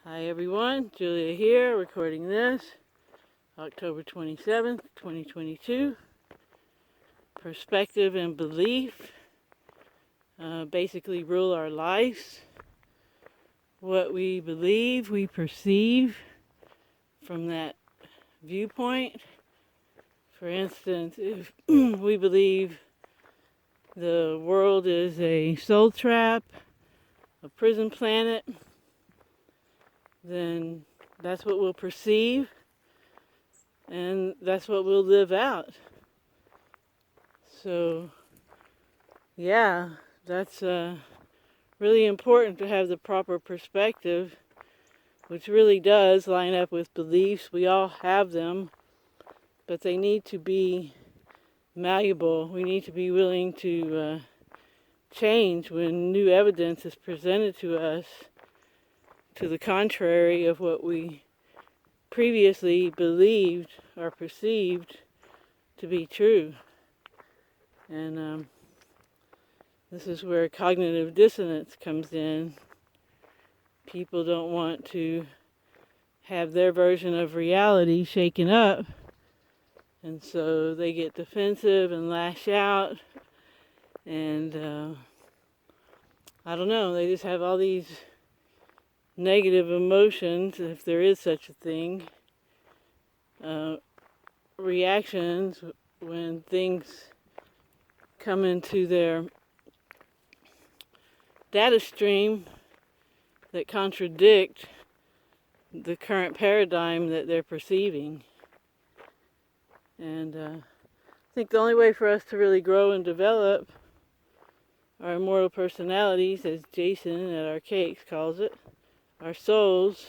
Hi everyone, Julia here, recording this, October 27th, 2022. Perspective and belief basically rule our lives. What we believe, we perceive from that viewpoint. For instance, if we believe the world is a soul trap, a prison planet, then that's what we'll perceive, and that's what we'll live out. So, yeah, that's really important to have the proper perspective, which really does line up with beliefs. We all have them, but they need to be malleable. We need to be willing to change when new evidence is presented to us to the contrary of what we previously believed or perceived to be true. And this is where cognitive dissonance comes in. People don't want to have their version of reality shaken up, and so they get defensive and lash out, and I don't know, they just have all these negative emotions, if there is such a thing, reactions when things come into their data stream that contradict the current paradigm that they're perceiving. And I think the only way for us to really grow and develop our immortal personalities, as Jason at our cakes calls it, our souls,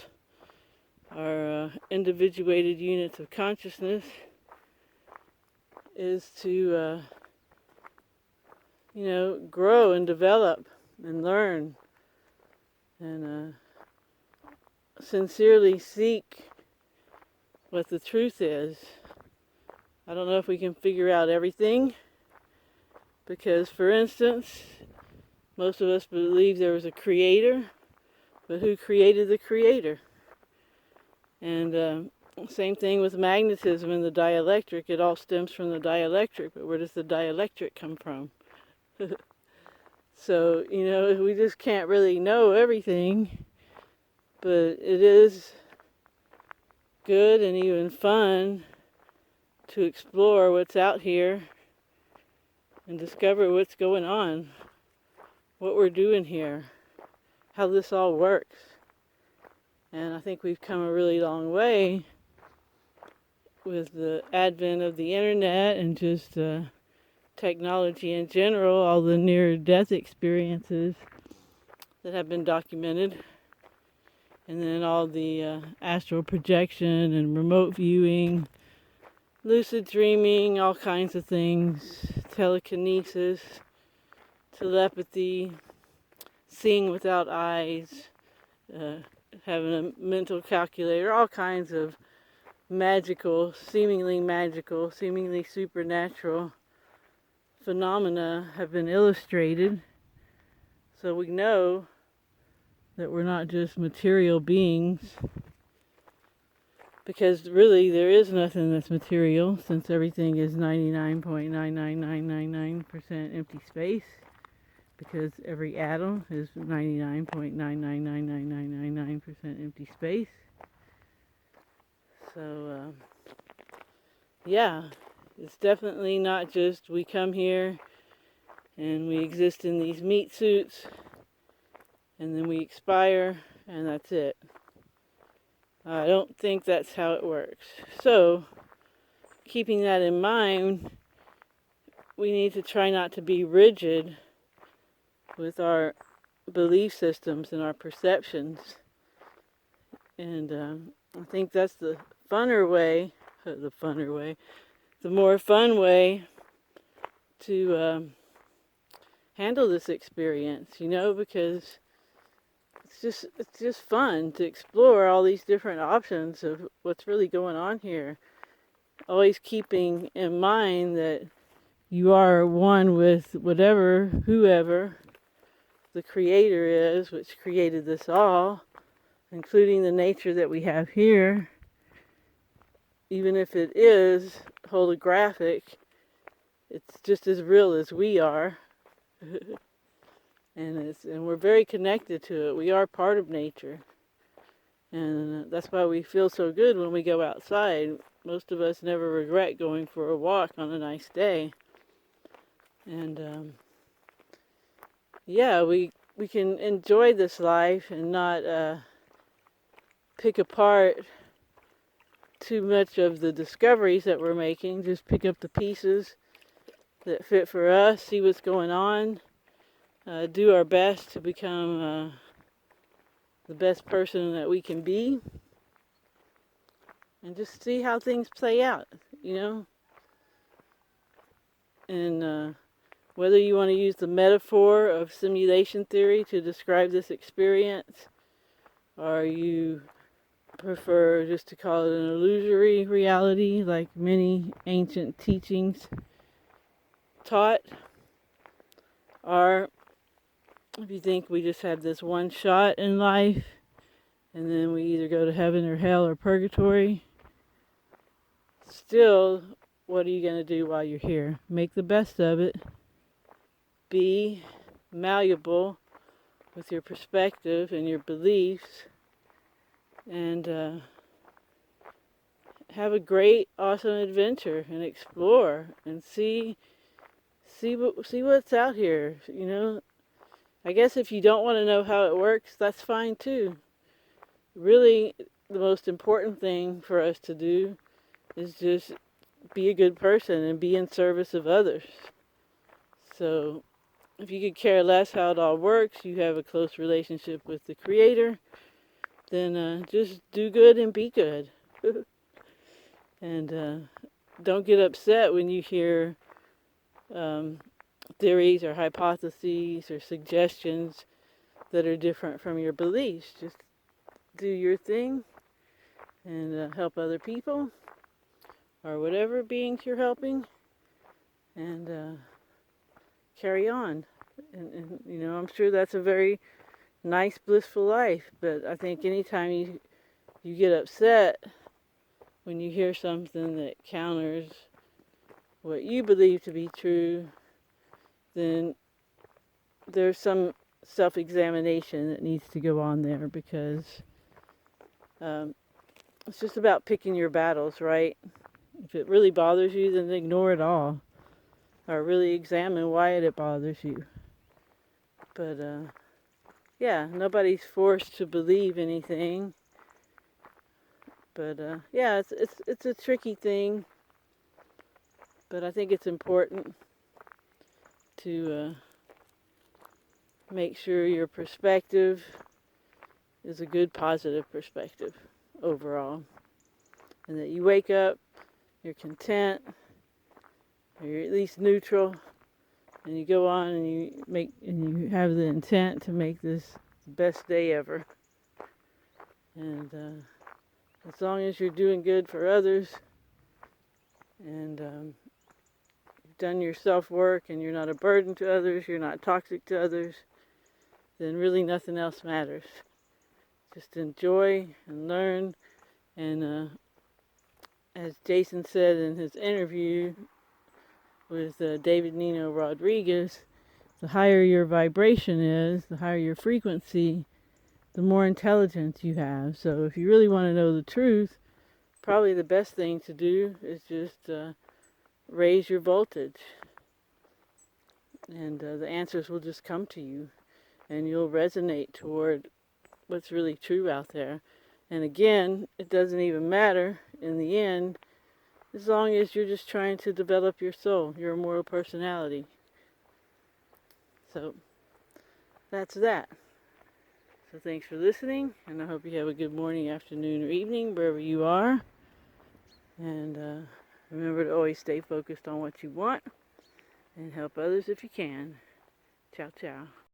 our individuated units of consciousness, is to grow and develop and learn and sincerely seek what the truth is. I don't know if we can figure out everything, because, for instance, most of us believe there was a creator, but who created the creator? And same thing with magnetism and the dielectric. It all stems from the dielectric, but where does the dielectric come from? So, we just can't really know everything, but it is good and even fun to explore what's out here and discover what's going on, what we're doing here, how this all works. And I think we've come a really long way with the advent of the internet and just technology in general, all the near-death experiences that have been documented, and then all the astral projection and remote viewing, lucid dreaming, all kinds of things, telekinesis, telepathy, seeing without eyes, having a mental calculator, all kinds of seemingly magical, seemingly supernatural phenomena have been illustrated. So we know that we're not just material beings, because really there is nothing that's material, since everything is 99.99999% empty space, because every atom is 99.9999999% empty space. So, yeah, it's definitely not just we come here and we exist in these meat suits and then we expire and that's it. I don't think that's how it works. So, keeping that in mind, we need to try not to be rigid with our belief systems and our perceptions. And I think that's the more fun way to handle this experience, because it's just fun to explore all these different options of what's really going on here. Always keeping in mind that you are one with whoever the creator is, which created this all, including the nature that we have here, even if it is holographic, it's just as real as we are. And we're very connected to it. We are part of nature. And that's why we feel so good when we go outside. Most of us never regret going for a walk on a nice day. And yeah, we can enjoy this life and not pick apart too much of the discoveries that we're making. Just pick up the pieces that fit for us, see what's going on, do our best to become the best person that we can be, and just see how things play out, you know? And whether you want to use the metaphor of simulation theory to describe this experience, or you prefer just to call it an illusory reality like many ancient teachings taught, or if you think we just have this one shot in life and then we either go to heaven or hell or purgatory, still, what are you going to do while you're here? Make the best of it. Be malleable with your perspective and your beliefs, and have a great, awesome adventure and explore and see what's out here. You know, I guess if you don't want to know how it works, that's fine too. Really, the most important thing for us to do is just be a good person and be in service of others. So if you could care less how it all works, you have a close relationship with the Creator, then just do good and be good. And don't get upset when you hear theories or hypotheses or suggestions that are different from your beliefs. Just do your thing and help other people or whatever beings you're helping, and carry on. And you know, I'm sure that's a very nice, blissful life, but I think anytime you get upset when you hear something that counters what you believe to be true, then there's some self-examination that needs to go on there, because it's just about picking your battles, right? If it really bothers you, then ignore it all, or really examine why it bothers you. But yeah, nobody's forced to believe anything. But yeah, it's a tricky thing. But I think it's important to make sure your perspective is a good, positive perspective overall, and that you wake up, you're content, or you're at least neutral, and you go on and you have the intent to make this the best day ever. And as long as you're doing good for others, and you've done your self-work, and you're not a burden to others, you're not toxic to others, then really nothing else matters. Just enjoy and learn, and as Jason said in his interview with David Nino Rodriguez, the higher your vibration is, the higher your frequency, the more intelligence you have. So if you really want to know the truth, probably the best thing to do is just raise your voltage, and the answers will just come to you, and you'll resonate toward what's really true out there. And again, it doesn't even matter in the end, as long as you're just trying to develop your soul, your immortal personality. So that's that. So thanks for listening, and I hope you have a good morning, afternoon, or evening, wherever you are. And remember to always stay focused on what you want, and help others if you can. Ciao, ciao.